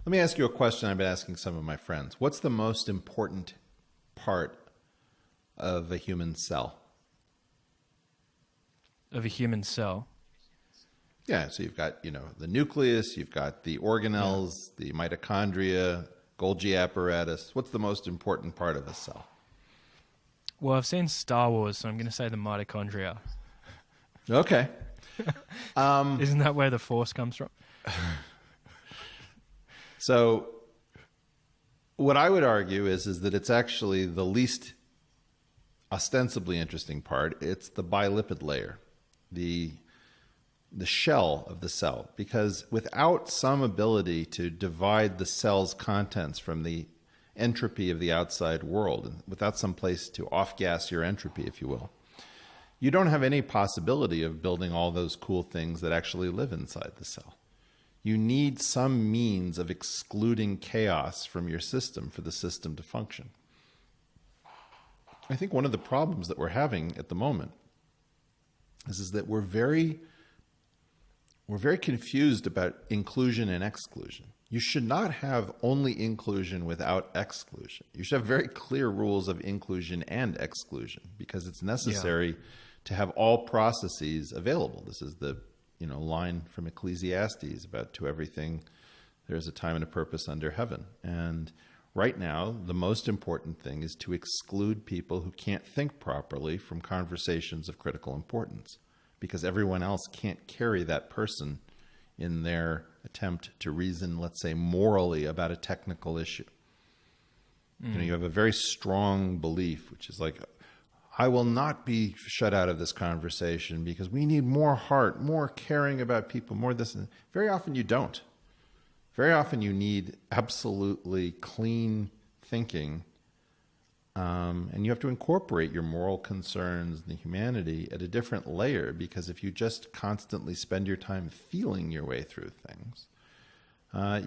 Let me ask you a question I've been asking some of my friends. What's the most important part of a human cell? Of a human cell? Yeah, so you've got, the nucleus, you've got the organelles, the mitochondria, Golgi apparatus. What's the most important part of a cell? Well, I've seen Star Wars, so I'm going to say the mitochondria. Okay. Isn't that where the Force comes from? So what I would argue is that it's actually the least ostensibly interesting part. It's the bilipid layer, the shell of the cell, because without some ability to divide the cell's contents from the entropy of the outside world, and without some place to off-gas your entropy, if you will, you don't have any possibility of building all those cool things that actually live inside the cell. You need some means of excluding chaos from your system for the system to function. I think one of the problems that we're having at the moment is that we're very confused about inclusion and exclusion. You should not have only inclusion without exclusion. You should have very clear rules of inclusion and exclusion, because it's necessary to have all processes available. This is the line from Ecclesiastes about to everything there's a time and a purpose under heaven. And right now, the most important thing is to exclude people who can't think properly from conversations of critical importance, because everyone else can't carry that person in their attempt to reason, let's say, morally about a technical issue. You have a very strong belief, which is like, I will not be shut out of this conversation because we need more heart, more caring about people, more this. And very often you don't. Very often you need absolutely clean thinking, and you have to incorporate your moral concerns and the humanity at a different layer, because if you just constantly spend your time feeling your way through things,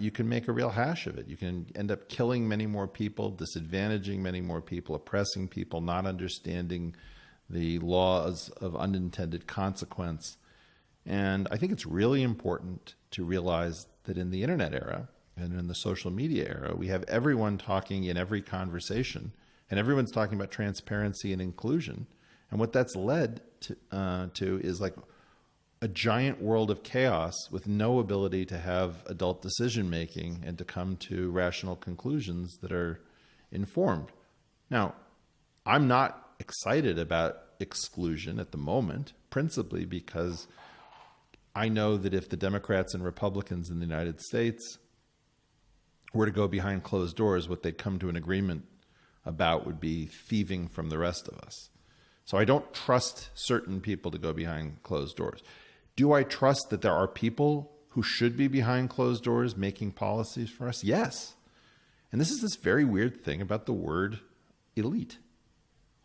you can make a real hash of it. You can end up killing many more people, disadvantaging many more people, oppressing people, not understanding the laws of unintended consequence. And I think it's really important to realize that in the internet era and in the social media era, we have everyone talking in every conversation, and everyone's talking about transparency and inclusion. And what that's led to is like a giant world of chaos with no ability to have adult decision making and to come to rational conclusions that are informed. Now, I'm not excited about exclusion at the moment, principally because I know that if the Democrats and Republicans in the United States were to go behind closed doors, what they'd come to an agreement about would be thieving from the rest of us. So I don't trust certain people to go behind closed doors. Do I trust that there are people who should be behind closed doors making policies for us? Yes. And this is this very weird thing about the word elite.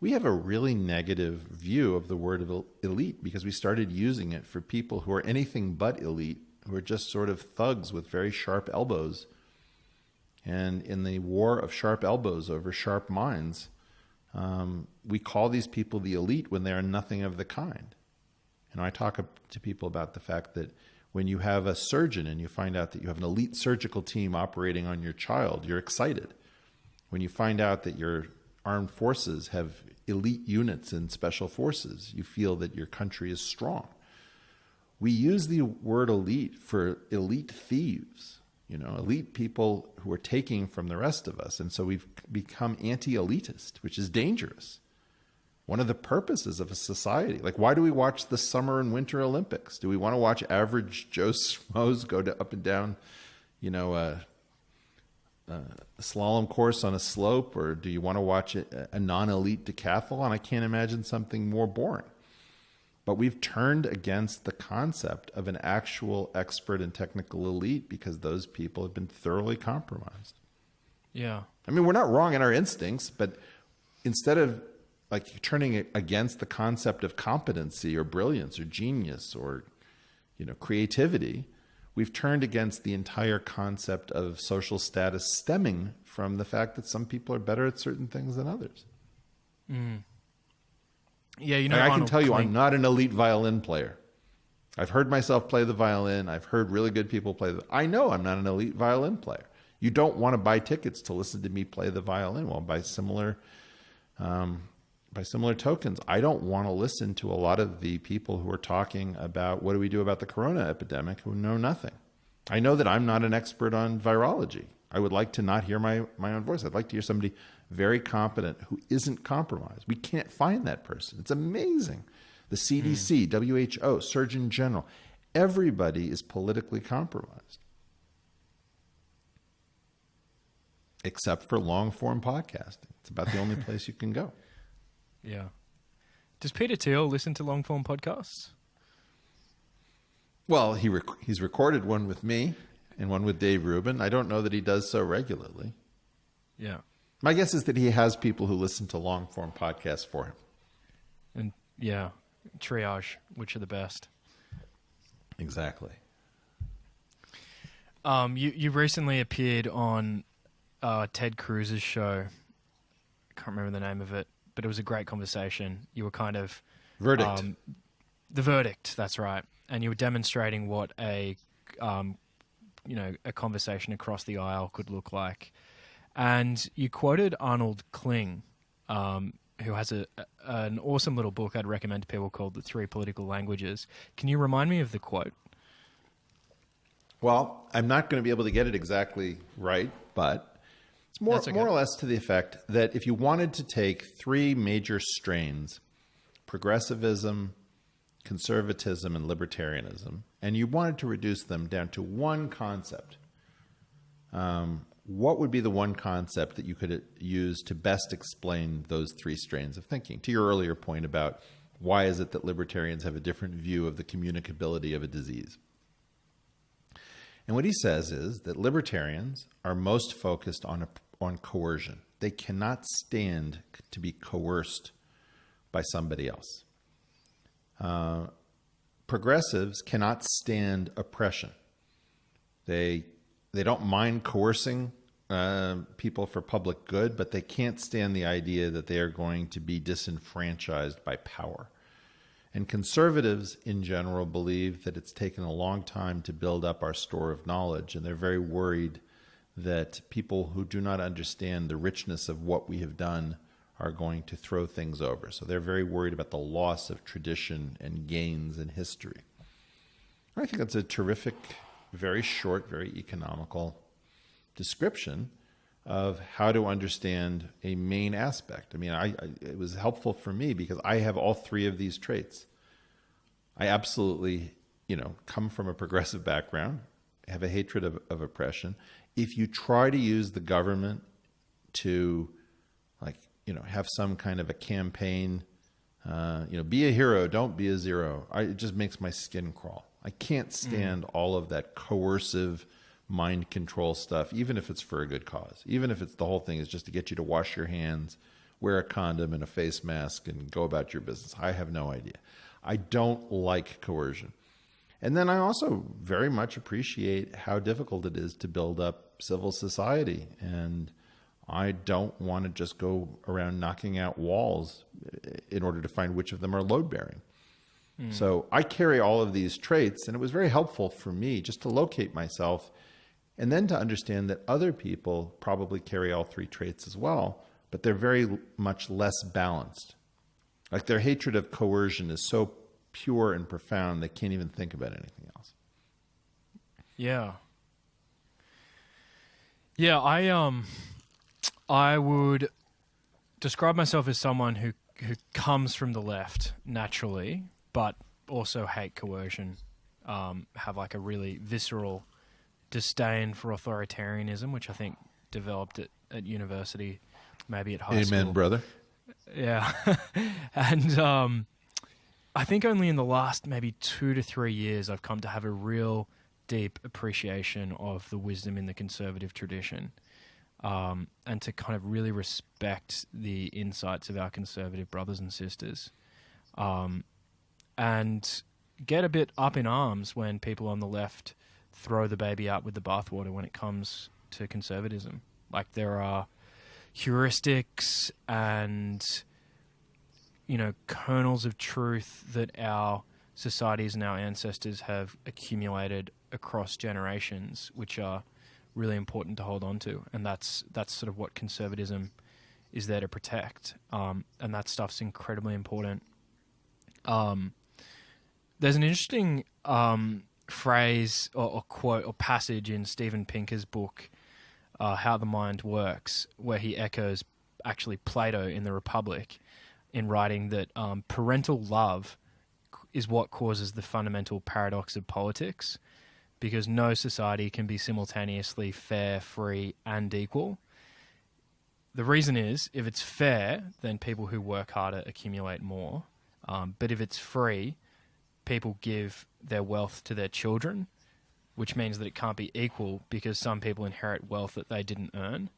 We have a really negative view of the word elite because we started using it for people who are anything but elite, who are just sort of thugs with very sharp elbows. And in the war of sharp elbows over sharp minds, we call these people the elite when they are nothing of the kind. I talk to people about the fact that when you have a surgeon and you find out that you have an elite surgical team operating on your child, you're excited. When you find out that your armed forces have elite units in special forces, you feel that your country is strong. We use the word elite for elite thieves, elite people who are taking from the rest of us. And so we've become anti-elitist, which is dangerous. One of the purposes of a society, like why do we watch the Summer and Winter Olympics? Do we want to watch average Joe Schmoes go up and down, a slalom course on a slope, or do you want to watch a non-elite decathlon? I can't imagine something more boring. But we've turned against the concept of an actual expert and technical elite because those people have been thoroughly compromised. Yeah. I mean, we're not wrong in our instincts, but instead of like turning it against the concept of competency or brilliance or genius or, creativity, we've turned against the entire concept of social status stemming from the fact that some people are better at certain things than others. Mm. Yeah, I can tell you I'm not an elite violin player. I've heard myself play the violin. I've heard really good people play I know I'm not an elite violin player. You don't want to buy tickets to listen to me play the violin. Well, by similar tokens, I don't want to listen to a lot of the people who are talking about what do we do about the corona epidemic who know nothing. I know that I'm not an expert on virology. I would like to not hear my own voice. I'd like to hear somebody very competent who isn't compromised. We can't find that person. It's amazing. The CDC, WHO, Surgeon General, everybody is politically compromised. Except for long-form podcasting. It's about the only place you can go. Yeah. Does Peter Thiel listen to long-form podcasts? Well, he's recorded one with me and one with Dave Rubin. I don't know that he does so regularly. Yeah. My guess is that he has people who listen to long-form podcasts for him. And yeah, triage, which are the best. Exactly. You recently appeared on Ted Cruz's show. I can't remember the name of it, but it was a great conversation. You were kind of... Verdict. The Verdict, that's right. And you were demonstrating what a conversation across the aisle could look like. And you quoted Arnold Kling, who has an awesome little book I'd recommend to people called The Three Political Languages. Can you remind me of the quote? Well, I'm not going to be able to get it exactly right, but it's more or less to the effect that if you wanted to take three major strains, progressivism, conservatism, and libertarianism, and you wanted to reduce them down to one concept, what would be the one concept that you could use to best explain those three strains of thinking? To your earlier point about why is it that libertarians have a different view of the communicability of a disease? And what he says is that libertarians are most focused on coercion. They cannot stand to be coerced by somebody else. Progressives cannot stand oppression. They don't mind coercing people for public good, but they can't stand the idea that they are going to be disenfranchised by power. And conservatives in general believe that it's taken a long time to build up our store of knowledge, and they're very worried that people who do not understand the richness of what we have done are going to throw things over. So they're very worried about the loss of tradition and gains in history. I think that's a terrific, very short, very economical description of how to understand a main aspect. I mean, it was helpful for me because I have all three of these traits. I absolutely, come from a progressive background, have a hatred of oppression. If you try to use the government to, have some kind of a campaign, be a hero, don't be a zero, it just makes my skin crawl. I can't stand all of that coercive mind control stuff, even if it's for a good cause, even if it's the whole thing is just to get you to wash your hands, wear a condom and a face mask and go about your business. I have no idea. I don't like coercion. And then I also very much appreciate how difficult it is to build up civil society. And I don't want to just go around knocking out walls in order to find which of them are load-bearing. So I carry all of these traits, and it was very helpful for me just to locate myself and then to understand that other people probably carry all three traits as well, but they're very much less balanced. Like their hatred of coercion is so pure and profound they can't even think about anything else. Yeah. Yeah, I would describe myself as someone who comes from the left naturally, but also hate coercion, have like a really visceral disdain for authoritarianism, which I think developed at university, maybe at high school. Amen, brother. Yeah. And I think only in the last maybe 2 to 3 years I've come to have a real deep appreciation of the wisdom in the conservative tradition, and to kind of really respect the insights of our conservative brothers and sisters, and get a bit up in arms when people on the left throw the baby out with the bathwater when it comes to conservatism. Like there are heuristics and, kernels of truth that our societies and our ancestors have accumulated across generations, which are really important to hold on to, and that's sort of what conservatism is there to protect, and that stuff's incredibly important. There's an interesting phrase or quote or passage in Steven Pinker's book, How the Mind Works, where he echoes actually Plato in the Republic in writing that parental love is what causes the fundamental paradox of politics, because no society can be simultaneously fair, free, and equal. The reason is, if it's fair, then people who work harder accumulate more. But if it's free, people give their wealth to their children, which means that it can't be equal because some people inherit wealth that they didn't earn.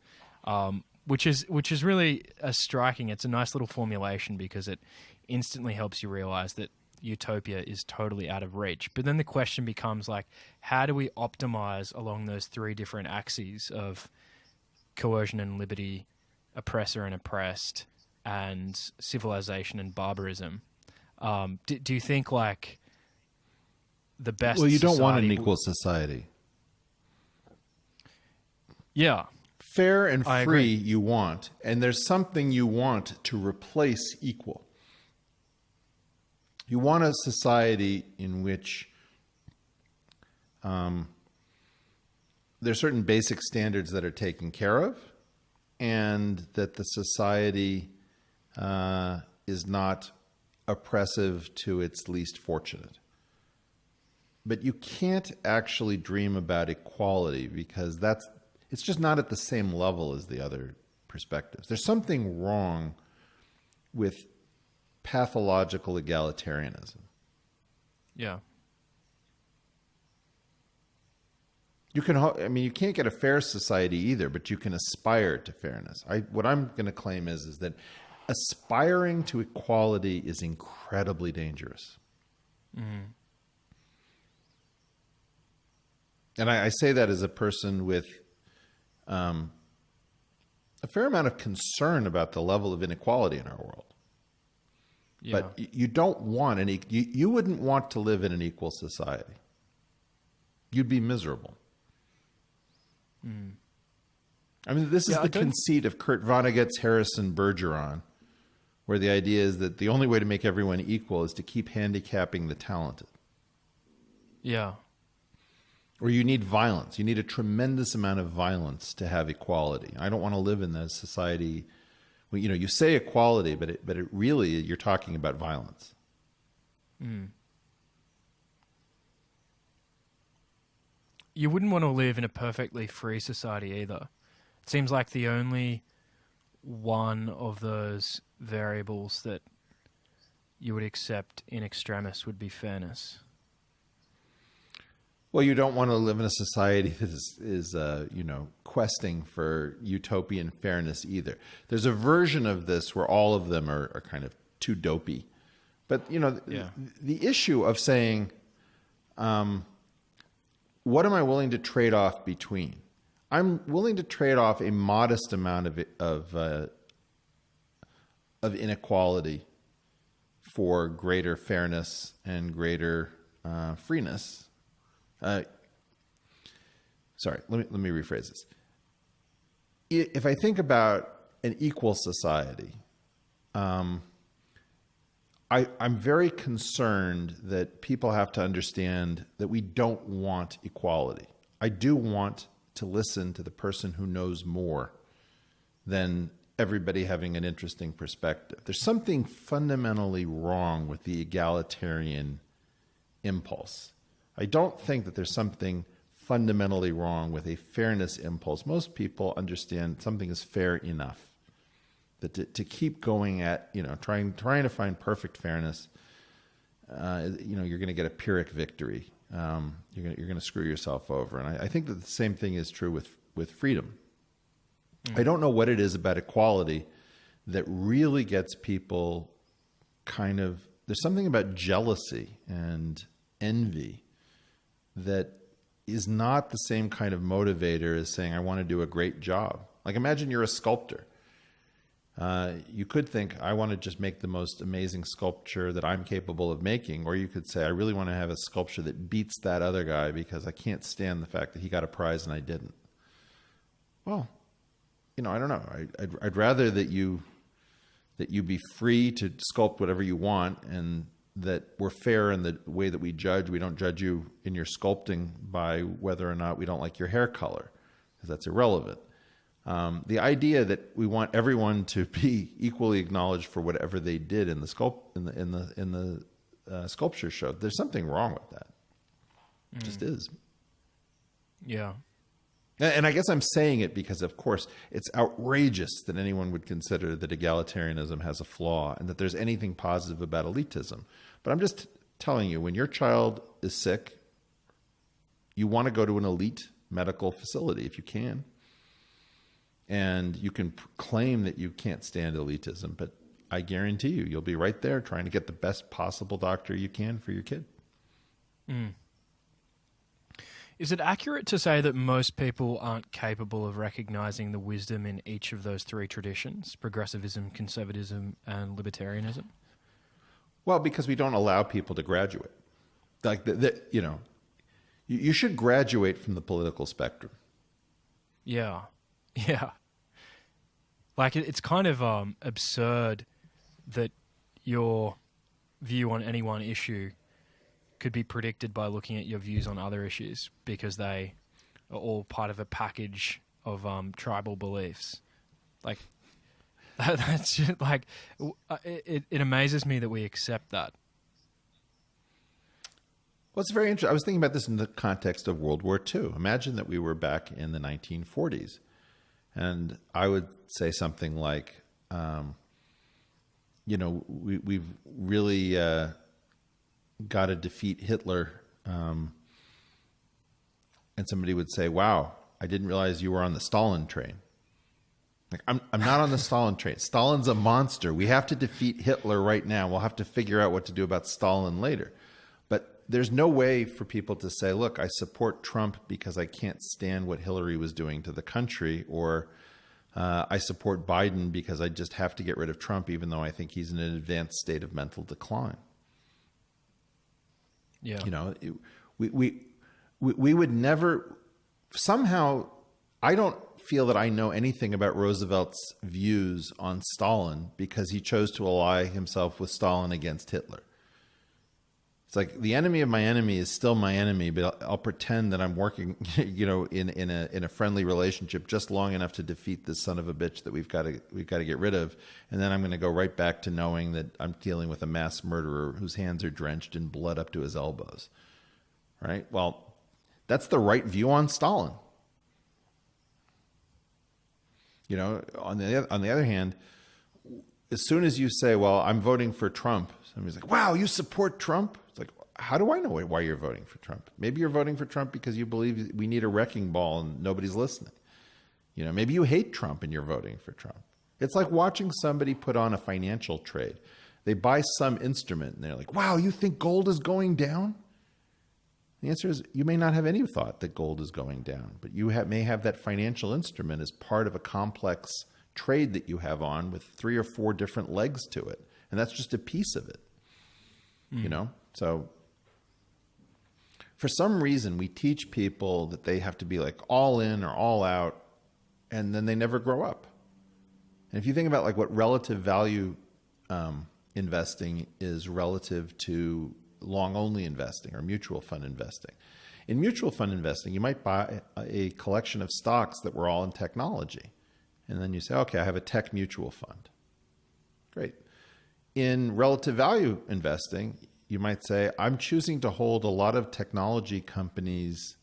Which is really striking. It's a nice little formulation because it instantly helps you realize that utopia is totally out of reach. But then the question becomes like, how do we optimize along those three different axes of coercion and liberty, oppressor and oppressed, and civilization and barbarism? Do you think like the best? Well, you don't want an equal society. Yeah. Fair and I free agree. you want, and there's something you want to replace equal. You want a society in which there's certain basic standards that are taken care of, and that the society is not oppressive to its least fortunate. But you can't actually dream about equality because it's just not at the same level as the other perspectives. There's something wrong with pathological egalitarianism. Yeah. You can't get a fair society either, but you can aspire to fairness. What I'm going to claim is that aspiring to equality is incredibly dangerous. Mm-hmm. And I say that as a person with a fair amount of concern about the level of inequality in our world. Yeah. But you don't want you wouldn't want to live in an equal society. You'd be miserable. Mm. I mean, this is the conceit of Kurt Vonnegut's Harrison Bergeron, where the idea is that the only way to make everyone equal is to keep handicapping the talented. Yeah. Or you need violence. You need a tremendous amount of violence to have equality. I don't want to live in that society. Well, you say equality, but it really, you're talking about violence. Mm. You wouldn't want to live in a perfectly free society either. It seems like the only one of those variables that you would accept in extremis would be fairness. Well, you don't want to live in a society that is questing for utopian fairness either. There's a version of this where all of them are kind of too dopey. But, the issue of saying, what am I willing to trade off between? I'm willing to trade off a modest amount of inequality for greater fairness and greater freeness. Sorry, let me rephrase this. If I think about an equal society, I'm very concerned that people have to understand that we don't want equality. I do want to listen to the person who knows more than everybody having an interesting perspective. There's something fundamentally wrong with the egalitarian impulse. I don't think that there's something fundamentally wrong with a fairness impulse. Most people understand something is fair enough. That to keep going at, trying to find perfect fairness, you're going to get a Pyrrhic victory. You're going to screw yourself over. And I think that the same thing is true with freedom. I don't know what it is about equality that really gets people there's something about jealousy and envy that is not the same kind of motivator as saying, I want to do a great job. Like, imagine you're a sculptor. You could think, I want to just make the most amazing sculpture that I'm capable of making. Or you could say, I really want to have a sculpture that beats that other guy because I can't stand the fact that he got a prize and I didn't. Well, I don't know. I'd rather that you be free to sculpt whatever you want, and that we're fair in the way that we judge. We don't judge you in your sculpting by whether or not we don't like your hair color, because that's irrelevant. The idea that we want everyone to be equally acknowledged for whatever they did in the sculpture show, there's something wrong with that. It just is. Yeah. And I guess I'm saying it because, of course, it's outrageous that anyone would consider that egalitarianism has a flaw and that there's anything positive about elitism. But I'm just telling you, when your child is sick, you want to go to an elite medical facility if you can. And you can claim that you can't stand elitism, but I guarantee you'll be right there trying to get the best possible doctor you can for your kid. Mm. Is it accurate to say that most people aren't capable of recognizing the wisdom in each of those three traditions, progressivism, conservatism, and libertarianism? Well, because we don't allow people to graduate. Like, you should graduate from the political spectrum. Yeah. Yeah. Like, it's kind of absurd that your view on any one issue could be predicted by looking at your views on other issues, because they are all part of a package of tribal beliefs. Like, that's just, like, it amazes me that we accept that. Well, it's very interesting. I was thinking about this in the context of World War II. Imagine that we were back in the 1940s. And I would say something like, we've really got to defeat Hitler. And somebody would say, wow, I didn't realize you were on the Stalin train. Like, I'm not on the Stalin train. Stalin's a monster. We have to defeat Hitler right now. We'll have to figure out what to do about Stalin later. But there's no way for people to say, look, I support Trump because I can't stand what Hillary was doing to the country, or I support Biden because I just have to get rid of Trump, even though I think he's in an advanced state of mental decline. Yeah. We would never, somehow, I don't feel that I know anything about Roosevelt's views on Stalin because he chose to ally himself with Stalin against Hitler. It's like the enemy of my enemy is still my enemy, but I'll pretend that I'm working, in a friendly relationship just long enough to defeat this son of a bitch that we've got to get rid of, and then I'm going to go right back to knowing that I'm dealing with a mass murderer whose hands are drenched in blood up to his elbows. Right? Well, that's the right view on Stalin. On the other hand, as soon as you say, well, I'm voting for Trump, somebody's like, wow, you support Trump? It's like, how do I know why you're voting for Trump? Maybe you're voting for Trump because you believe we need a wrecking ball and nobody's listening. Maybe you hate Trump and you're voting for Trump. It's like watching somebody put on a financial trade. They buy some instrument and they're like, wow, you think gold is going down? The answer is you may not have any thought that gold is going down, but you may have that financial instrument as part of a complex trade that you have on with 3 or 4 different legs to it. And that's just a piece of it, So for some reason, we teach people that they have to be like all in or all out, and then they never grow up. And if you think about like what relative value investing is relative to long-only investing or mutual fund investing. In mutual fund investing, you might buy a collection of stocks that were all in technology. And then you say, okay, I have a tech mutual fund. Great. In relative value investing, you might say, I'm choosing to hold a lot of technology companies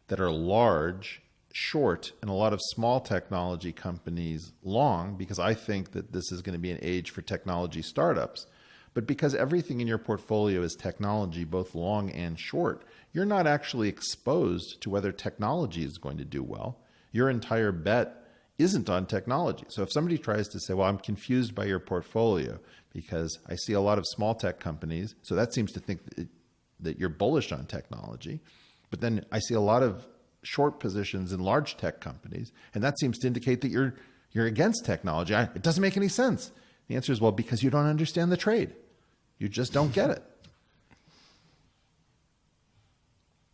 that are large, short, and a lot of small technology companies long, because I think that this is going to be an age for technology startups. But because everything in your portfolio is technology, both long and short, you're not actually exposed to whether technology is going to do well. Your entire bet isn't on technology. So if somebody tries to say, well, I'm confused by your portfolio because I see a lot of small tech companies, so that seems to think that you're bullish on technology. But then I see a lot of short positions in large tech companies, and that seems to indicate that you're against technology. It doesn't make any sense. The answer is, well, because you don't understand the trade. You just don't get it.